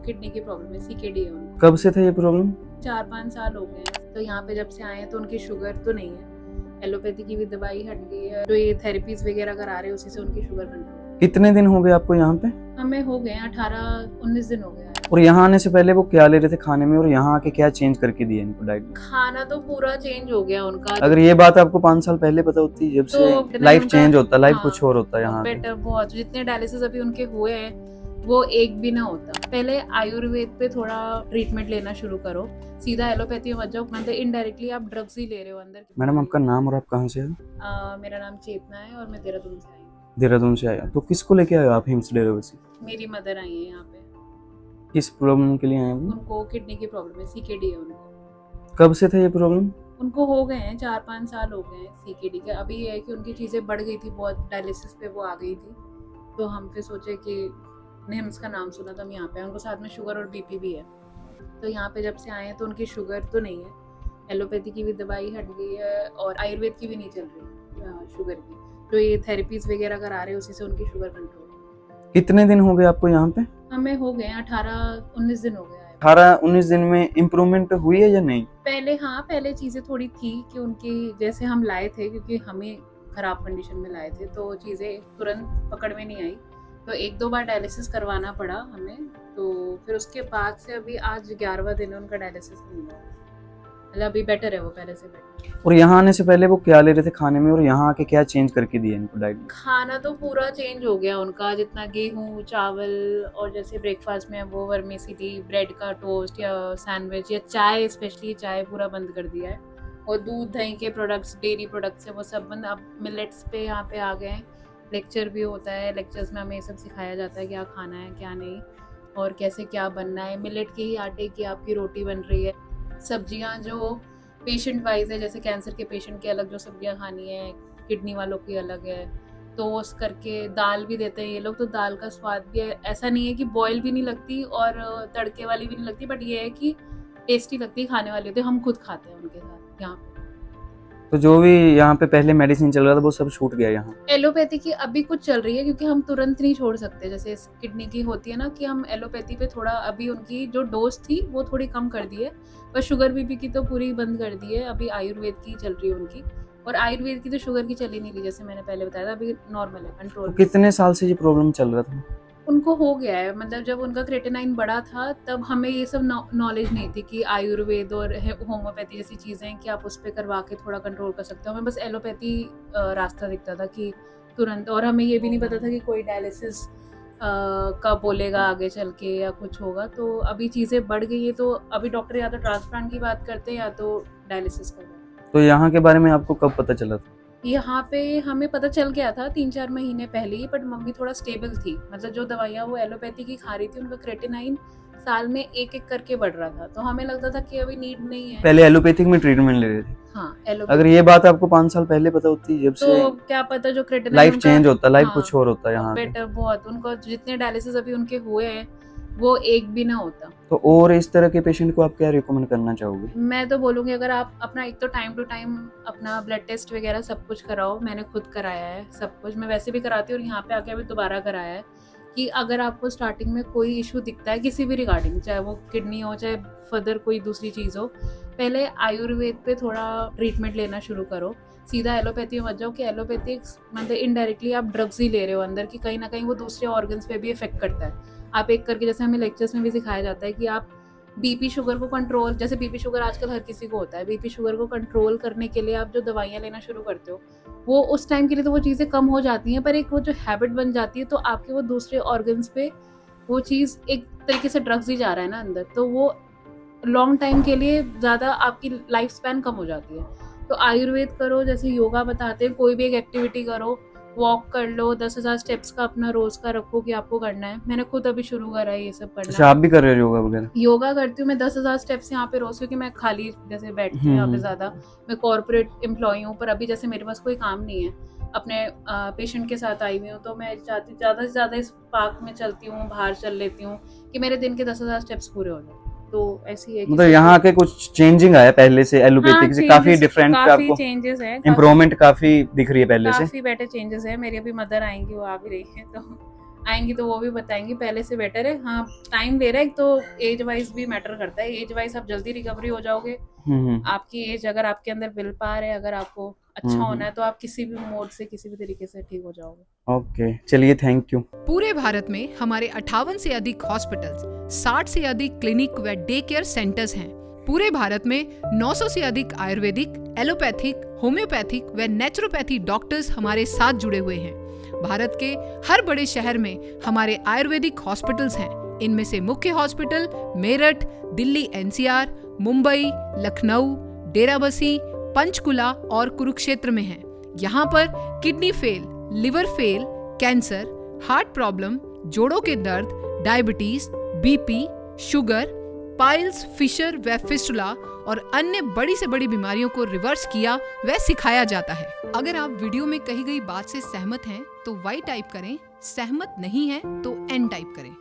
Kidney की problem है, CKD है उनको। कब से था ये प्रॉब्लम? 4-5 साल हो गए हैं। तो यहाँ पे जब से आए हैं तो उनकी शुगर तो नहीं है, एलोपैथी की भी दवाई हट गई है, जो ये थेरेपीज वगैरह करा रहे हैं उसी से उनकी शुगर कंट्रोल। कितने दिन हो गए आपको यहाँ पे? हमें हो गए 18-19 दिन हो गया है। और यहाँ आने से पहले वो क्या ले रहे थे खाने में और यहाँ आके क्या चेंज करके दिया इनको डाइट में? खाना तो पूरा चेंज हो गया उनका। अगर ये बात आपको 5 साल पहले पता होती, जब तो से लाइफ चेंज होता, लाइफ हाँ, कुछ और होता है यहाँ पे। बेटर बहुत, जितने डायलिसिस अभी उनके हुए हैं वो एक भी ना होता। पहले आयुर्वेद पे थोड़ा ट्रीटमेंट लेना शुरू करो, सीधा एलोपैथी में मत जाओ, मतलब इनडायरेक्टली आप ड्रग्स ही ले रहे हो अंदर। मैडम आपका नाम और आप कहाँ से हैं? मेरा नाम चेतना है और मैं देहरादून से आई हूँ। देहरादून से आया। तो किसको लेके आए हो आप हिम्स डेराबसी? मेरी मदर आई है यहाँ पे। किस प्रॉब्लम के लिए आए हो? उनको किडनी की प्रॉब्लम है, सीकेडी है उनको। कब से था ये प्रॉब्लम? उनको हो गए हैं 4-5 साल हो गए हैं सीकेडी के। अभी ये है कि उनकी चीज़ें बढ़ गई थी बहुत, डायलिसिस पे वो आ गई थी, तो हम फिर सोचे कि निम्स का नाम सुना तो हम यहाँ पे आए। उनको साथ में शुगर और बीपी भी है, तो यहाँ पे जब से आए हैं तो उनकी शुगर तो नहीं है, एलोपैथी की भी दवाई हट गई है और आयुर्वेद की भी नहीं चल रही शुगर की, जो ये थेरेपीज वगैरह करा रहे हैं उसी से उनकी शुगर कंट्रोल। कितने दिन हो गए आपको यहाँ पे? हमें हो गए 18-19 दिन हो गया है। 18-19 दिन में इम्प्रूवमेंट हुई है या नहीं? पहले चीज़ें थोड़ी थी कि उनकी, जैसे हम लाए थे क्योंकि हमें ख़राब कंडीशन में लाए थे, तो चीज़ें तुरंत पकड़ में नहीं आई, तो 1-2 बार डायलिसिस करवाना पड़ा हमें। तो फिर उसके बाद से अभी आज 11वां दिन है उनका डायलिसिस नहीं हुआ, मतलब अभी बेटर है, वो पहले से बेटर। और यहाँ आने से पहले वो क्या ले रहे थे खाने में और यहाँ आके क्या चेंज करके दिया इनको डाइट में? खाना तो पूरा चेंज हो गया उनका, जितना गेहूँ चावल और जैसे ब्रेकफास्ट में वो वर्मीसिटी, ब्रेड का टोस्ट या सैंडविच या चाय, स्पेशली चाय पूरा बंद कर दिया है, और दूध दही के प्रोडक्ट्स, डेयरी प्रोडक्ट्स है वो सब बंद। अब मिलेट्स पे यहाँ पे आ गए हैं, लेक्चर भी होता है, लेक्चर्स में हमें ये सब सिखाया जाता है क्या खाना है क्या नहीं और कैसे क्या बनना है। मिलेट के ही आटे की आपकी रोटी बन रही है। सब्जियाँ जो पेशेंट वाइज है, जैसे कैंसर के पेशेंट के अलग जो सब्जियां खानी है, किडनी वालों की अलग है, तो उस करके दाल भी देते हैं ये लोग। तो दाल का स्वाद भी है, ऐसा नहीं है कि बॉयल भी नहीं लगती और तड़के वाली भी नहीं लगती, बट ये है कि टेस्टी लगती है, खाने वाली होती है, हम खुद खाते हैं उनके साथ यहाँ पे। तो जो भी यहाँ पे पहले मेडिसिन चल रहा था वो सब छूट गया यहाँ? एलोपैथी की अभी कुछ चल रही है क्योंकि हम तुरंत नहीं छोड़ सकते, जैसे किडनी की होती है ना कि हम एलोपैथी पे थोड़ा, अभी उनकी जो डोज थी वो थोड़ी कम कर दी है, पर शुगर बीपी की तो पूरी बंद कर दी है। अभी आयुर्वेद की चल रही है उनकी, और आयुर्वेद की तो शुगर की चली नहीं रही, जैसे मैंने पहले बताया था, अभी नॉर्मल है, कंट्रोल। तो कितने साल से ये प्रॉब्लम चल रहा था? उनको हो गया है, मतलब जब उनका क्रेटिनाइन बढ़ा था तब हमें ये सब नॉलेज नहीं थी कि आयुर्वेद और होम्योपैथी जैसी चीज़ें हैं कि आप उस पर करवा के थोड़ा कंट्रोल कर सकते हो। हमें बस एलोपैथी रास्ता दिखता था कि तुरंत, और हमें ये भी नहीं पता था कि कोई डायलिसिस का बोलेगा आगे चल के या कुछ होगा। तो अभी चीज़ें बढ़ गई है, तो अभी डॉक्टर या तो ट्रांसप्लांट की बात करते हैं या तो डायलिसिस कर रहे हैं। तो यहाँ के बारे में आपको कब पता चला था? यहाँ पे हमें पता चल गया था 3-4 महीने पहले ही, बट मम्मी थोड़ा स्टेबल थी, मतलब जो दवाइयाँ वो एलोपैथी की खा रही थी, उनका क्रेटिनाइन साल में 1-1 करके बढ़ रहा था, तो हमें लगता था कि अभी नीड नहीं है। पहले एलोपैथिक में ट्रीटमेंट ले रहे थे? हाँ, अगर ये बात आपको 5 साल पहले पता होती, जब से तो क्या पता जो क्रेटिनाइन लाइफ चेंज होता, लाइफ कुछ और होता है यहाँ पे। बेटर बहुत, उनको जितने डायलिसिस अभी उनके हुए हैं वो एक भी ना होता। तो और इस तरह के पेशेंट को आप क्या रिकमेंड करना चाहोगे? मैं तो बोलूँगी अगर आप अपना एक तो टाइम टू टाइम अपना ब्लड टेस्ट वगैरह सब कुछ कराओ, मैंने खुद कराया है सब कुछ, मैं वैसे भी कराती हूँ और यहाँ पे आके अभी दोबारा कराया है, कि अगर आपको स्टार्टिंग में कोई इशू दिखता है किसी भी रिगार्डिंग, चाहे वो किडनी हो चाहे फर्दर कोई दूसरी चीज़ हो, पहले आयुर्वेद पे थोड़ा ट्रीटमेंट लेना शुरू करो, सीधा एलोपैथी में मत जाओ कि एलोपैथिक मतलब इनडायरेक्टली आप ड्रग्स ही ले रहे हो अंदर, कि कहीं ना कहीं वो दूसरे ऑर्गन्स पे भी इफेक्ट करता है। आप एक करके, जैसे हमें लेक्चर्स में भी सिखाया जाता है कि आप बीपी शुगर को कंट्रोल, जैसे बीपी शुगर आजकल हर किसी को होता है, बीपी शुगर को कंट्रोल करने के लिए आप जो दवाइयाँ लेना शुरू करते हो वो उस टाइम के लिए तो वो चीज़ें कम हो जाती हैं, पर एक वो जो हैबिट बन जाती है तो आपके वो दूसरे ऑर्गन्स पे वो चीज़ एक तरीके से ड्रग्स ही जा रहा है ना अंदर, तो वो लॉन्ग टाइम के लिए ज़्यादा आपकी लाइफ स्पैन कम हो जाती है। तो आयुर्वेद करो, जैसे योगा बताते हैं, कोई भी एक एक्टिविटी करो, वॉक कर लो, 10,000 स्टेप्स का अपना रोज का रखो कि आपको करना है। मैंने खुद अभी शुरू करा है ये सब करना। अच्छा, आप भी कर रहे हो योगा वगैरह? योगा करती हूँ मैं 10,000 स्टेप्स यहाँ पे रोज, क्योंकि मैं खाली जैसे बैठती हूँ यहाँ पे ज़्यादा, मैं कॉर्पोरेट एम्प्लॉय हूँ, पर अभी जैसे मेरे पास कोई काम नहीं है, अपने पेशेंट के साथ आई हुई हूँ, तो मैं चाहती ज़्यादा से ज़्यादा इस पार्क में चलती हूँ, बाहर चल लेती हूँ कि मेरे दिन के 10,000 स्टेप्स पूरे हो जाए। तो ऐसी है, मतलब यहाँ के कुछ चेंजिंग आया पहले से एलोपैथिक से, काफी डिफरेंट, काफी चेंजेस है, इम्प्रूवमेंट काफी दिख रही है पहले से, काफी बेटर चेंजेस है। मेरी अभी मदर आएंगी, वो आ भी रही है, तो आएंगी तो वो भी बताएंगी, पहले से बेटर है। हाँ, टाइम ले रहा है, एक तो एज वाइज भी मैटर करता है, एज वाइज आप जल्दी रिकवरी हो जाओगे। आपकी एज, अगर आपके अंदर विल पावर है, अगर आपको अच्छा होना है, तो आप किसी भी मोड से, किसी भी तरीके से ठीक हो जाओगे। ओके, चलिए, थैंक यू। पूरे भारत में हमारे 58 से अधिक हॉस्पिटल्स, 60 से अधिक क्लिनिक व डे केयर सेंटर्स हैं। पूरे भारत में 900 से अधिक आयुर्वेदिक, एलोपैथिक, होम्योपैथिक व नेचुरोपैथी डॉक्टर्स हमारे साथ जुड़े हुए हैं। भारत के हर बड़े शहर में हमारे आयुर्वेदिक हॉस्पिटल्स हैं। इनमें से मुख्य हॉस्पिटल मेरठ, दिल्ली एनसीआर, मुंबई, लखनऊ, डेराबसी, पंचकुला और कुरुक्षेत्र में हैं। यहाँ पर kidney fail, liver fail, cancer, heart problem, जोड़ों के दर्द, diabetes, BP, sugar, piles, fissure व फिस्टुला और अन्य बड़ी से बड़ी बीमारियों को रिवर्स किया व सिखाया जाता है। अगर आप वीडियो में कही गई बात से सहमत हैं तो वाई टाइप करें, सहमत नहीं हैं तो एन टाइप करें।